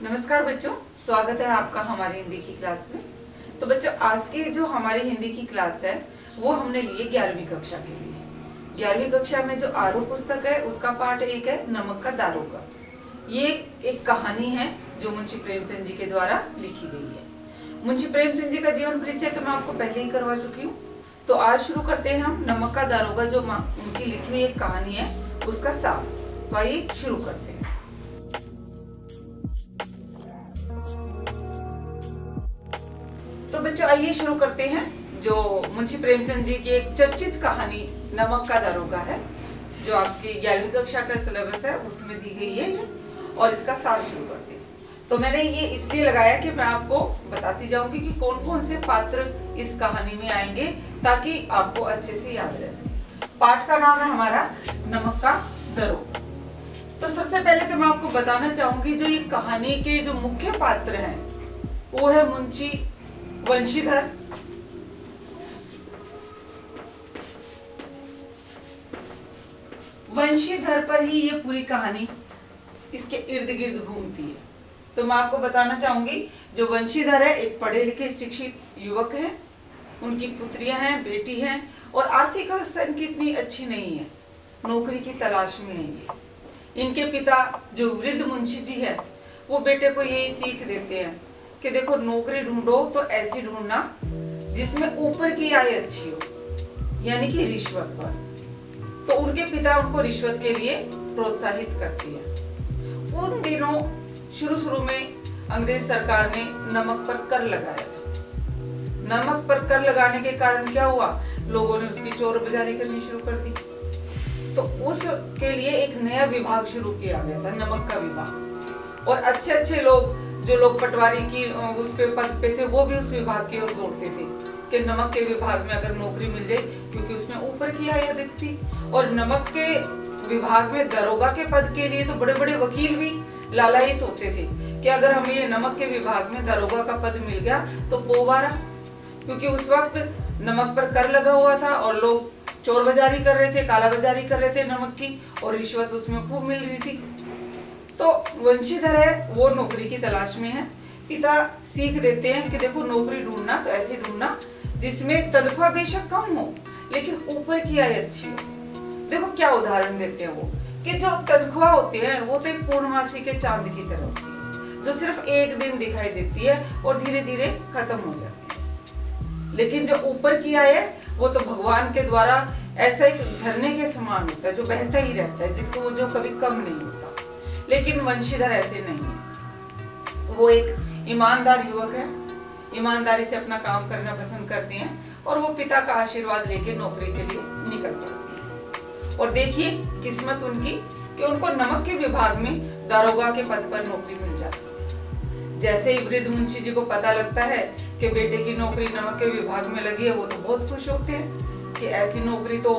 नमस्कार बच्चों, स्वागत है आपका हमारी हिंदी की क्लास में। तो बच्चों, आज की जो हमारी हिंदी की क्लास है वो हमने लिए 11वीं कक्षा के लिए। 11वीं कक्षा में जो आरोह पुस्तक है उसका पाठ 1 है नमक का दारोगा। ये एक कहानी है जो मुंशी प्रेमचंद जी के द्वारा लिखी गई है। मुंशी प्रेमचंद जी का जीवन परिचय तो मैं आपको पहले ही करवा चुकी हूँ। तो आज शुरू करते हैं हम नमक का दारोगा, जो उनकी लिखी हुई एक कहानी है उसका सार। तो आइए शुरू करते हैं। तो बच्चों, आइए शुरू करते हैं। जो मुंशी प्रेमचंद जी की एक चर्चित कहानी नमक का दारोगा है, जो आपकी 11वीं कक्षा का सिलेबस है उसमें दी गई है ये, और इसका सार शुरू करते हैं। तो मैंने ये इसलिए लगाया कि मैं आपको बताती जाऊंगी कि कौन कौन से पात्र इस कहानी में आएंगे, ताकि आपको अच्छे से याद रह सके। पाठ का नाम है हमारा नमक का दारोगा। तो सबसे पहले तो मैं आपको बताना चाहूंगी, जो ये कहानी के जो मुख्य पात्र हैं वो है मुंशी वंशीधर, वंशीधर पर ही ये पूरी कहानी इसके इर्द गिर्द घूमती है। तो मैं आपको बताना चाहूंगी, जो वंशीधर है एक पढ़े लिखे शिक्षित युवक है, उनकी पुत्रियां हैं, बेटी हैं, और आर्थिक अवस्था इनकी इतनी अच्छी नहीं है, नौकरी की तलाश में है ये। इनके पिता जो वृद्ध मुंशी जी है वो बेटे को यही सीख देते हैं कि देखो, नौकरी ढूंढो तो ऐसी ढूंढना जिसमें ऊपर की आय अच्छी हो, यानी कि रिश्वत पर। तो उनके पिता उनको रिश्वत के लिए प्रोत्साहित करते हैं। उन दिनों शुरू में अंग्रेज सरकार ने नमक पर कर लगाया था। नमक पर कर लगाने के कारण क्या हुआ, लोगों ने उसकी चोर बाजारी करनी शुरू कर दी। तो उसके लिए एक नया विभाग शुरू किया गया था, नमक का विभाग। और अच्छे लोग, जो लोग पटवारी की उस पे पद पे थे, वो भी उस विभाग की ओर दौड़ते थे कि नमक के विभाग में अगर नौकरी मिल जाए, क्योंकि उसमें ऊपर की आय अधिक थी। और नमक के विभाग में दरोगा के पद के लिए तो बड़े बड़े वकील भी लालायित होते थे कि अगर हमें ये नमक के विभाग में दरोगा का पद मिल गया तो पोवारा, क्योंकि उस वक्त नमक पर कर लगा हुआ था और लोग चोर बाजारी कर रहे थे, काला बाजारी कर रहे थे नमक की, और रिश्वत उसमें खूब मिल रही थी। तो वंशीधर है वो नौकरी की तलाश में है। पिता सीख देते हैं कि देखो, नौकरी ढूंढना तो ऐसी ढूंढना जिसमें तनख्वाह बेशक कम हो लेकिन ऊपर की आय अच्छी हो। देखो क्या उदाहरण देते हैं वो, कि जो तनख्वाह होती है वो तो एक पूर्णमासी के चांद की तरह होती है, जो सिर्फ एक दिन दिखाई देती है और धीरे धीरे खत्म हो जाती है। लेकिन जो ऊपर की आय है वो तो भगवान के द्वारा ऐसा एक झरने के समान होता है, जो बहता ही रहता है, जिसको वो जो कभी कम नहीं होता। लेकिन वंशीधर ऐसे नहीं है। वो एक ईमानदार युवक है, ईमानदारी से अपना काम करना पसंद करते हैं, और वो पिता का आशीर्वाद लेके नौकरी के लिए निकल पड़ते हैं। और देखिए किस्मत उनकी कि उनको नमक के विभाग में दारोगा के पद पर नौकरी मिल जाती है। जैसे ही वृद्ध मुंशी जी को पता लगता है कि बेटे की नौकरी नमक के विभाग में लगी है, वो तो बहुत खुश होते हैं कि ऐसी नौकरी तो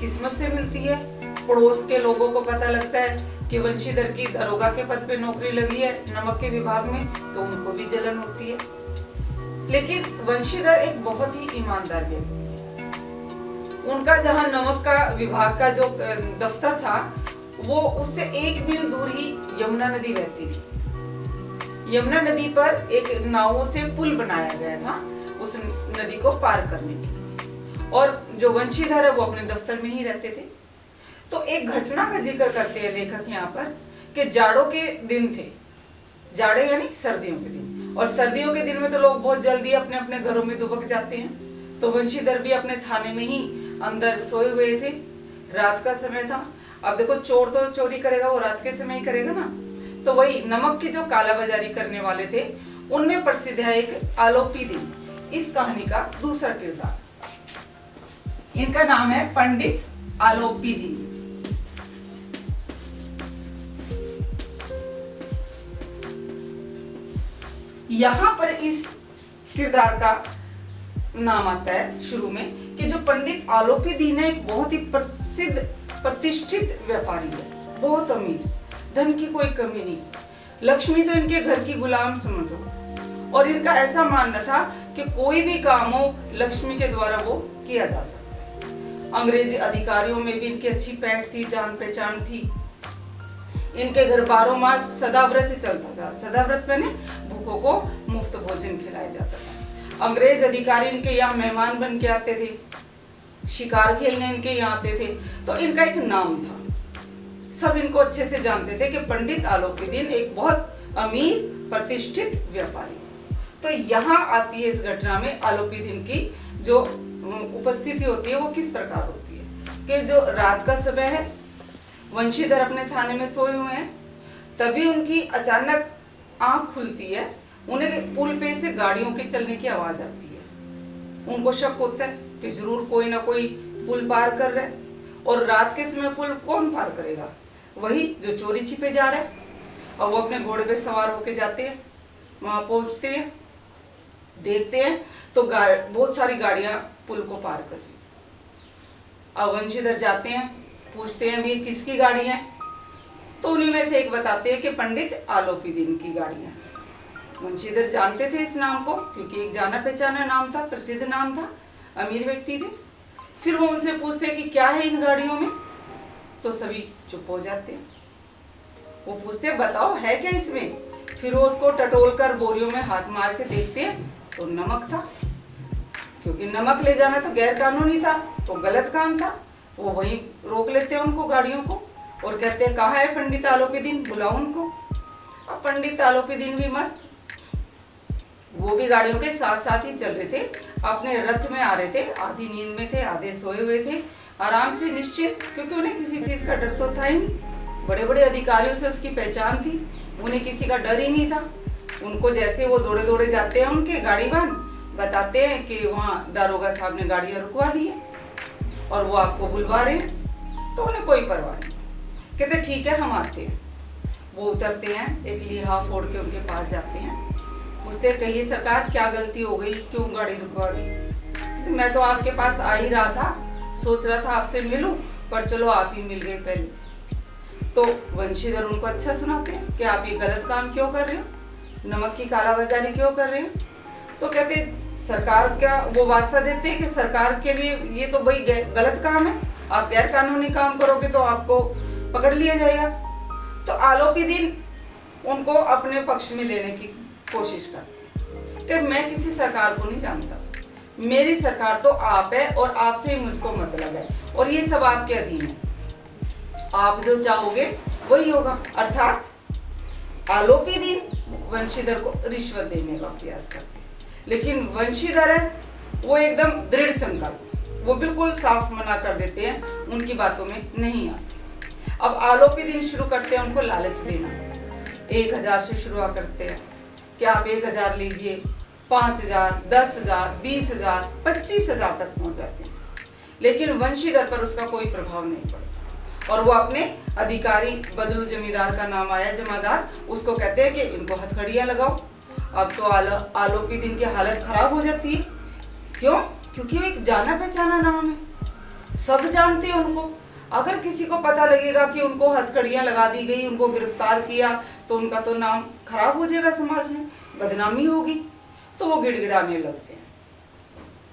किस्मत से मिलती है। पड़ोस के लोगों को पता लगता है कि वंशीधर की दरोगा के पद पे नौकरी लगी है नमक के विभाग में, तो उनको भी जलन होती है। लेकिन वंशीधर एक बहुत ही ईमानदार व्यक्ति है। उनका जहां नमक का विभाग का जो दफ्तर था, वो उससे 1 मील दूर ही यमुना नदी बहती थी। यमुना नदी पर एक नावों से पुल बनाया गया था उस नदी को पार करने के लिए, और जो वंशीधर है वो अपने दफ्तर में ही रहते थे। तो एक घटना का जिक्र करते हैं लेखक यहाँ पर, कि जाड़ों के दिन थे, जाड़े यानी सर्दियों के दिन, और सर्दियों के दिन में तो लोग बहुत जल्दी अपने अपने घरों में दुबक जाते हैं। तो वंशीधर भी अपने थाने में ही अंदर सोए हुए थे, रात का समय था। अब देखो, चोर तो चोरी करेगा वो रात के समय ही करेगा ना। तो वही नमक की जो काला बाजारी करने वाले थे, उनमें प्रसिद्ध है एक आलोपी दिन, इस कहानी का दूसरा किरदार। इनका नाम है पंडित आलोपी दिन। यहाँ पर इस किरदार का नाम आता है शुरू में, कि जो पंडित आलोपी दीन है एक बहुत ही प्रसिद्ध प्रतिष्ठित व्यापारी है, बहुत अमीर, धन की कोई कमी नहीं, लक्ष्मी तो इनके घर की गुलाम समझो। और इनका ऐसा मानना था कि कोई भी काम हो लक्ष्मी के द्वारा वो किया जा सकता है। अंग्रेजी अधिकारियों में भी इनकी अच्छी पैठ थी, जान पहचान थी। इनके घर 12 मास सदाव्रत चलता था। सदाव्रत मैंने भूखों को मुफ्त भोजन खिलाया जाता था। अंग्रेज अधिकारी इनके यहाँ मेहमान बन के आते थे, शिकार खेलने इनके यहाँ आते थे, तो इनका एक नाम था। सब इनको अच्छे से जानते थे कि पंडित आलोपीदीन एक बहुत अमीर प्रतिष्ठित व्यापारी। तो यहाँ आती है इस घटना में आलोपीदीन की जो उपस्थिति होती है वो किस प्रकार होती है कि जो रात का समय है, वंशीधर अपने थाने में सोए हुए हैं, तभी उनकी अचानक आंख खुलती है। उन्हें पुल पे से गाड़ियों के चलने की आवाज आती है। उनको शक होता है कि जरूर कोई ना कोई पुल पार कर रहा है, और रात के समय पुल कौन पार करेगा? वही जो चोरी छिपे जा रहा है। और वो अपने घोड़े पे सवार होके जाते हैं, वहां पहुंचते हैं, देखते हैं तो बहुत सारी गाड़ियां पुल को पार कर रही। अब वंशीधर जाते हैं, पूछते हैं ये किसकी गाड़ी है? तो उन्हीं में से एक बताते हैं कि पंडित आलोपीदीन की गाड़ी है। वंशीधर जानते थे इस नाम को, क्योंकि एक जाना पहचाना नाम था, प्रसिद्ध नाम था, अमीर व्यक्ति थे। फिर वो उनसे पूछते हैं कि क्या है इन गाड़ियों में? तो सभी चुप हो जाते हैं। वो पूछते हैं बताओ है क्या इसमें? फिर वो उसको टटोल कर बोरियों में हाथ मार के देखते हैं तो नमक था, क्योंकि नमक ले जाना तो गैर कानूनी था, तो गलत काम था। वो वहीं रोक लेते हैं उनको, गाड़ियों को, और कहते हैं कहाँ है पंडित आलोपीदीन, बुलाओ उनको। अब पंडित आलोपीदीन भी मस्त, वो भी गाड़ियों के साथ साथ ही चल रहे थे, अपने रथ में आ रहे थे, आधी नींद में थे, आधे सोए हुए थे, आराम से निश्चित, क्योंकि उन्हें किसी चीज का डर तो था ही नहीं। बड़े बड़े अधिकारियों से उसकी पहचान थी, उन्हें किसी का डर ही नहीं था। उनको जैसे वो दौड़े दौड़े जाते हैं, उनके गाड़ीवान बताते हैं कि वहाँ दारोगा साहब ने गाड़ियाँ रुकवा ली है और वो आपको बुलवा रहे हैं, तो उन्हें कोई परवाह नहीं। कहते ठीक है हम आते हैं। वो उतरते हैं, एक लिहाफ फोड़ के उनके पास जाते हैं, पूछते कहिए सरकार क्या गलती हो गई, क्यों गाड़ी रुकवा दी? मैं तो आपके पास आ ही रहा था, सोच रहा था आपसे मिलूं, पर चलो आप ही मिल गए पहले। तो वंशीधर उनको अच्छा सुनाते हैं कि आप ये गलत काम क्यों कर रहे हो, नमक की कालाबाजारी क्यों कर रहे हो? तो कहते सरकार क्या, वो वास्ता देते हैं कि सरकार के लिए ये तो भाई गलत काम है, आप गैर कानूनी काम करोगे तो आपको पकड़ लिया जाएगा। तो आलोपीदीन उनको अपने पक्ष में लेने की कोशिश करते हैं कि मैं किसी सरकार को नहीं जानता, मेरी सरकार तो आप है और आपसे ही मुझको मतलब है, और ये सब आपके अधीन है, आप जो चाहोगे वही होगा। अर्थात आलोपीदीन वंशीधर को रिश्वत देने का प्रयास करते हैं, लेकिन वंशीधर है वो एकदम दृढ़ संकल्प, वो बिल्कुल साफ मना कर देते हैं, उनकी बातों में नहीं आते। अब आलोपीदीन शुरू करते हैं उनको लालच देना, 1000 से शुरुआत करते हैं कि आप 1000 लीजिए, 5000, 10,000, 20,000, 25,000 तक पहुंच जाते हैं, लेकिन वंशीधर पर उसका कोई प्रभाव नहीं पड़ता। और वो अपने अधिकारी, बदलू जमींदार का नाम आया, जमादार, उसको कहते हैं कि इनको हथकड़ियां लगाओ। अब तो आलोपीदीन की हालत खराब हो जाती है। क्यों? क्योंकि वो एक जाना पहचाना नाम है, सब जानते हैं उनको। अगर किसी को पता लगेगा कि उनको हथकड़ियां लगा दी गई, उनको गिरफ्तार किया, तो उनका तो नाम खराब हो जाएगा, समाज में बदनामी होगी। तो वो गिड़गिड़ाने लगते हैं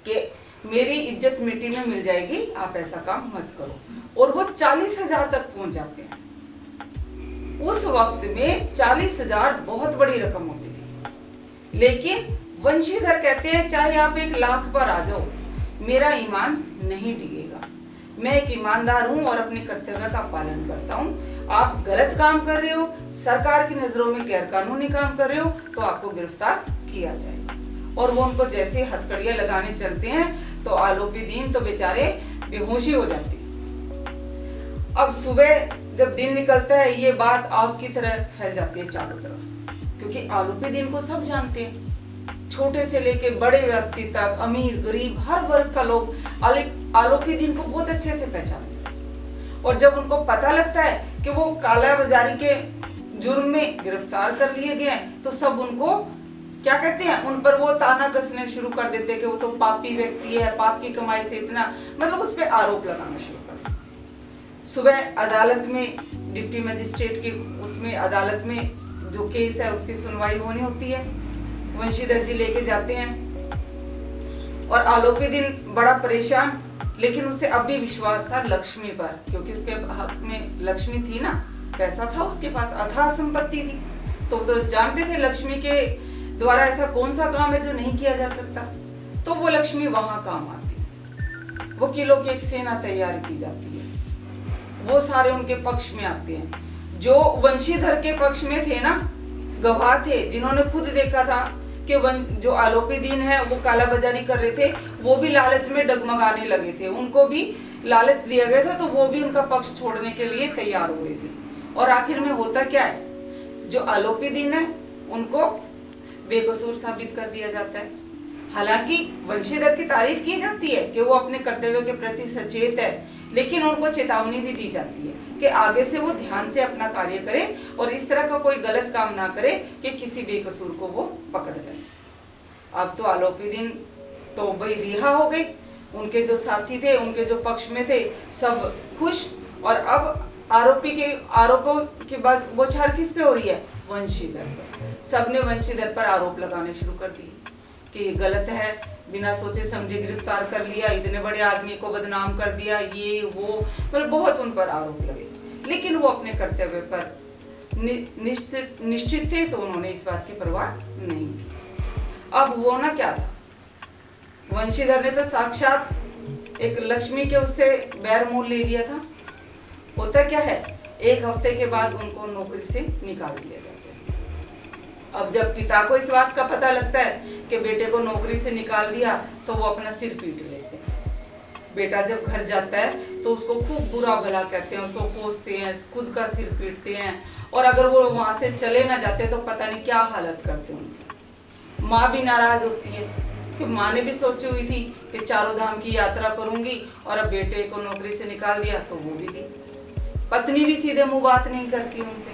कि मेरी इज्जत मिट्टी में मिल जाएगी, आप ऐसा काम मत करो। और वो 40,000 तक पहुंच जाते हैं। उस वक्त में 40,000 बहुत बड़ी रकम होती थी, लेकिन वंशीधर कहते हैं चाहे आप 1 लाख पर आ जाओ, मेरा ईमान नहीं डिगेगा। मैं एक ईमानदार हूं और अपने कर्तव्य का पालन करता हूं। आप गलत काम कर रहे हो, सरकार की नजरों में गैरकानूनी काम कर रहे हो, तो आपको गिरफ्तार किया जाएगा। और वो उनको जैसे हथकड़ियां लगाने चलते हैं तो आलोपीदीन तो बेचारे बेहोशी हो जाते हैं। अब सुबह जब दिन निकलता है, ये बात आग की तरह फैल जाती है चारों तरफ, क्योंकि आलोपीदीन को सब जानते हैं, छोटे से लेके बड़े व्यक्ति तक, अमीर गरीब हर वर्ग का लोग आलोपीदीन को बहुत अच्छे से पहचानते हैं। और जब उनको पता लगता है कि वो कालाबाजारी के जुर्म में गिरफ्तार कर लिए गए हैं, तो सब उनको क्या कहते हैं, उन पर वो ताना कसने शुरू कर देते हैं कि वो तो पापी व्यक्ति है, पाप की कमाई से इतना, मतलब उस पर आरोप लगाना शुरू कर देते हैं। सुबह अदालत में, डिप्टी मजिस्ट्रेट की उसमें अदालत में जो केस है उसकी सुनवाई होनी होती है, वंशीधर जी लेके जाते हैं। और आलोपीदीन बड़ा परेशान, लेकिन उसे अब भी विश्वास था लक्ष्मी पर, क्योंकि उसके हक में लक्ष्मी थी ना, पैसा था, उसके पास अथाह संपत्ति थी, तो जानते थे लक्ष्मी के द्वारा ऐसा कौन सा काम है जो नहीं किया जा सकता। तो वो लक्ष्मी वहां काम आती है। वकीलों की एक सेना तैयार की जाती है, वो सारे उनके पक्ष में आते हैं। जो वंशीधर के पक्ष में थे ना, गवाह थे, जिन्होंने खुद देखा था कि जो आलोपी दीन है वो काला बाजारी कर रहे थे, वो भी लालच में डगमगाने लगे थे, उनको भी लालच दिया गया था, तो वो भी उनका पक्ष छोड़ने के लिए तैयार हो रहे थे। और आखिर में होता क्या है, जो आलोपी दीन है उनको बेकसूर साबित कर दिया जाता है। हालांकि वंशीधर की तारीफ की जाती है कि वो अपने कर्तव्य के प्रति सचेत है, लेकिन उनको चेतावनी भी दी जाती है कि आगे से वो ध्यान से अपना कार्य करे और इस तरह का कोई गलत काम ना करे कि किसी बेकसूर को वो पकड़ ले। अब तो आलोपी दीन तो भाई रिहा हो गए, उनके जो साथी थे, उनके जो पक्ष में थे, सब खुश। और अब आरोपों के बाद बौछार किस पे हो रही है, वंशीधर पर। सबने वंशीधर पर आरोप लगाने शुरू कर दिए कि गलत है, बिना सोचे समझे गिरफ्तार कर लिया, इतने बड़े आदमी को बदनाम कर दिया, ये वो, मतलब बहुत उन पर आरोप लगे। लेकिन वो अपने कर्तव्य पर निश्चित थे, तो उन्होंने इस बात की परवाह नहीं की। अब वो ना क्या था, वंशीधर ने तो साक्षात एक लक्ष्मी के उससे बैर मोल ले लिया था। होता क्या है, एक हफ्ते के बाद उनको नौकरी से निकाल दिया जाता है। अब जब पिता को इस बात का पता लगता है कि बेटे को नौकरी से निकाल दिया, तो वो अपना सिर पीट लेते हैं। बेटा जब घर जाता है तो उसको खूब बुरा भला कहते हैं, उसको कोसते हैं, खुद का सिर पीटते हैं, और अगर वो वहां से चले ना जाते तो पता नहीं क्या हालत करते हैं उनकी। माँ भी नाराज होती है कि माँ ने भी सोची हुई थी कि चारों धाम की यात्रा करूंगी, और अब बेटे को नौकरी से निकाल दिया तो वो भी गई। पत्नी भी सीधे मुंह बात नहीं करती उनसे,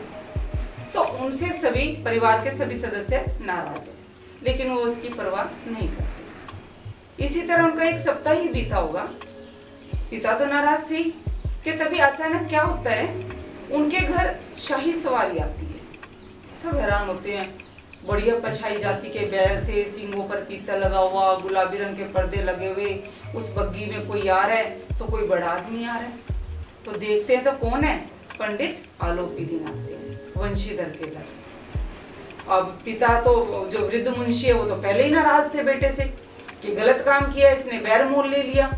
तो उनसे सभी परिवार के सभी सदस्य नाराज हैं, लेकिन वो उसकी परवाह नहीं करते। इसी तरह उनका एक सप्ताह ही बीता होगा, पिता तो नाराज थे कि तभी अचानक क्या होता है, उनके घर शाही सवारी आती है। सब हैरान होते हैं, बढ़िया पछाई जाति के बैल थे, सींगों पर पीता लगा हुआ, गुलाबी रंग के पर्दे लगे हुए, उस बग्गी में कोई आ रहा है तो कोई बड़ा आदमी आ रहा है। तो देखते हैं तो कौन है, पंडित आलोपी दीन आते हैं वंशीधर के घर। अब पिता तो जो वृद्ध मुंशी है वो तो पहले ही नाराज थे बेटे से कि गलत काम किया, इसने बैर मोल ले लिया।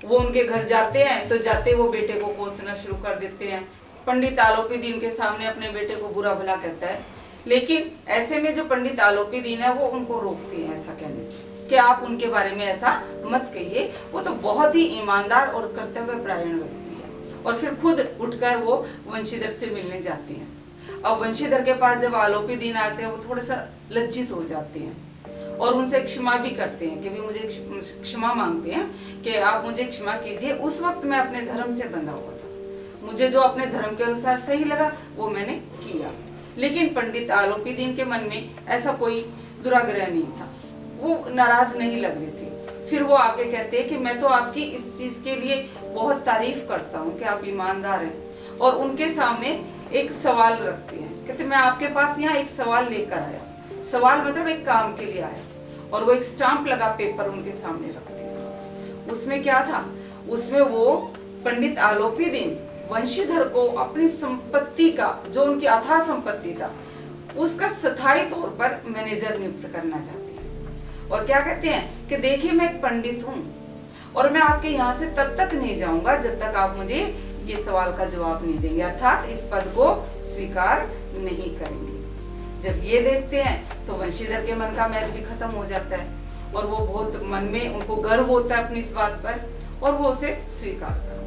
वो उनके घर जाते हैं तो जाते वो बेटे को कोसना शुरू कर देते हैं। पंडित आलोपी दीन के सामने अपने बेटे को बुरा भला कहता है, लेकिन ऐसे में जो पंडित आलोपी दीन है वो उनको रोकते हैं ऐसा कहने से कि आप उनके बारे में ऐसा मत कहिए, वो तो बहुत ही ईमानदार और कर्तव्यपरायण व्यक्ति है। और फिर खुद उठकर वो वंशीधर से मिलने जाते हैं। अब वंशीधर के पास जब आलोपी दीन आते हैं, वो थोड़ा सा लज्जित हो जाते हैं और उनसे क्षमा भी करते हैं कि भी मुझे क्षमा मांगते हैं कि आप मुझे क्षमा कीजिए, उस वक्त मैं अपने धर्म से बंधा हुआ था, मुझे जो अपने धर्म के अनुसार सही लगा वो मैंने किया। लेकिन पंडित आलोपी दीन के मन में ऐसा कोई दुराग्रह नहीं था, वो नाराज नहीं लग रहे थे। फिर वो आके कहते हैं कि मैं तो आपकी इस चीज के लिए बहुत तारीफ करता हूँ कि आप ईमानदार हैं, और उनके सामने एक सवाल रखते हैं। कहते मैं आपके पास यहाँ एक सवाल लेकर आया, सवाल मतलब एक काम के लिए आया, और वो एक स्टाम्प लगा पेपर उनके सामने रखते हैं। उसमें क्या था, उसमें वो पंडित आलोपी दीन वंशीधर को अपनी संपत्ति का, जो उनकी अथाह संपत्ति था, उसका स्थायी तौर पर मैनेजर नियुक्त करना चाहते हैं। और क्या कहते हैं कि देखिए मैं एक पंडित हूँ और मैं आपके यहाँ से तब तक नहीं जाऊंगा जब तक आप मुझे ये सवाल का जवाब नहीं देंगे, अर्थात इस पद को स्वीकार नहीं करेंगे। जब ये देखते हैं तो वंशीधर के मन का मैल भी खत्म हो जाता है, और वो बहुत मन में उनको गर्व होता है अपनी इस बात पर, और वो उसे स्वीकार करते हैं।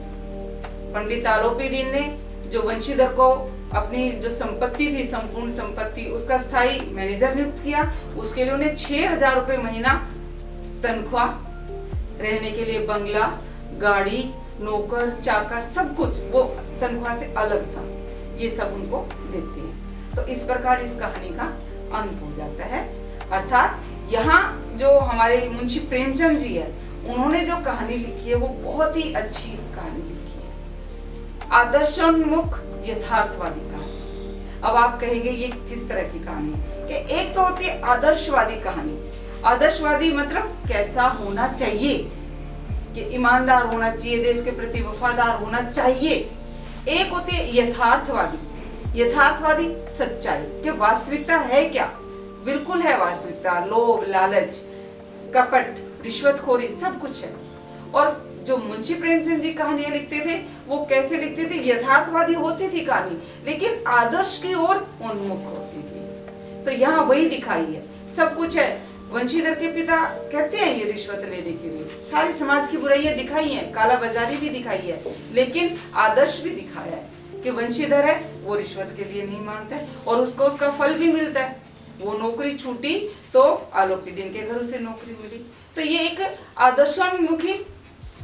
पंडित आलोपी दीन ने जो वंशीधर को अपनी जो संपत्ति थी, संपूर्ण संपत्ति, उसका स्थायी मैनेजर नियुक्त किया। उसके लिए उन्हें 6,000 रुपए महीना तनख्वाह, रहने के लिए बंगला, गाड़ी, नौकर चाकर, सब कुछ वो तनख्वाह से अलग था, ये सब उनको देते हैं। तो इस प्रकार इस कहानी का अंत हो जाता है। अर्थात यहाँ जो हमारे मुंशी प्रेमचंद जी है, उन्होंने जो कहानी लिखी है वो बहुत ही अच्छी कहानी लिखी है, आदर्शोन्मुख यथार्थवादी कहानी। अब आप कहेंगे ये किस तरह की कहानी है, कि एक तो होती है आदर्शवादी कहानी। आदर्शवादी मतलब कैसा होना चाहिए, कि ईमानदार होना चाहिए, देश के प्रति वफादार होना चाहिए, एक होती है यथार्थवादी। यथार्थवादी सच्चाई कि वास्तविकता है क्या, बिल्कुल है वास्तविकता, लोभ, लालच, कपट, रिश्वतखोरी सब कुछ है। और जो मुंशी प्रेमचंद जी कहानियां लिखते थे वो कैसे लिखते थे, यथार्थवादी होती थी कहानी लेकिन आदर्श की ओर उन्मुख होती थी। तो यहाँ वही दिखाई है, सब कुछ है। वंशीधर के पिता कहते हैं ये रिश्वत लेने के लिए, सारी समाज की बुराइयां दिखाई हैं, काला बाजारी भी दिखाई है, लेकिन आदर्श भी दिखाया है कि वंशीधर है वो रिश्वत के लिए नहीं मानता है और उसको उसका फल भी मिलता है। वो नौकरी छूटी तो आलोपी दिन के घर उसे नौकरी मिली। तो ये एक आदर्शोन्मुखी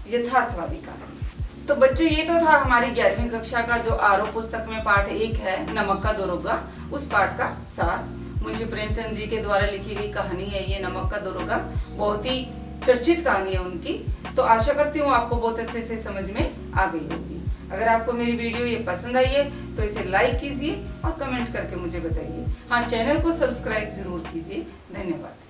यथार्थवादी कहानी। तो बच्चों ये तो था हमारी 11वीं कक्षा का जो आरोप पुस्तक में पाठ 1 है, नमक का दरोगा, उस पाठ का सार। मुंशी प्रेमचंद जी के द्वारा लिखी गई कहानी है ये नमक का दरोगा, बहुत ही चर्चित कहानी है उनकी। तो आशा करती हूँ आपको बहुत अच्छे से समझ में आ गई होगी। अगर आपको मेरी वीडियो ये पसंद आई है तो इसे लाइक कीजिए और कमेंट करके मुझे बताइए। हाँ, चैनल को सब्सक्राइब जरूर कीजिए। धन्यवाद।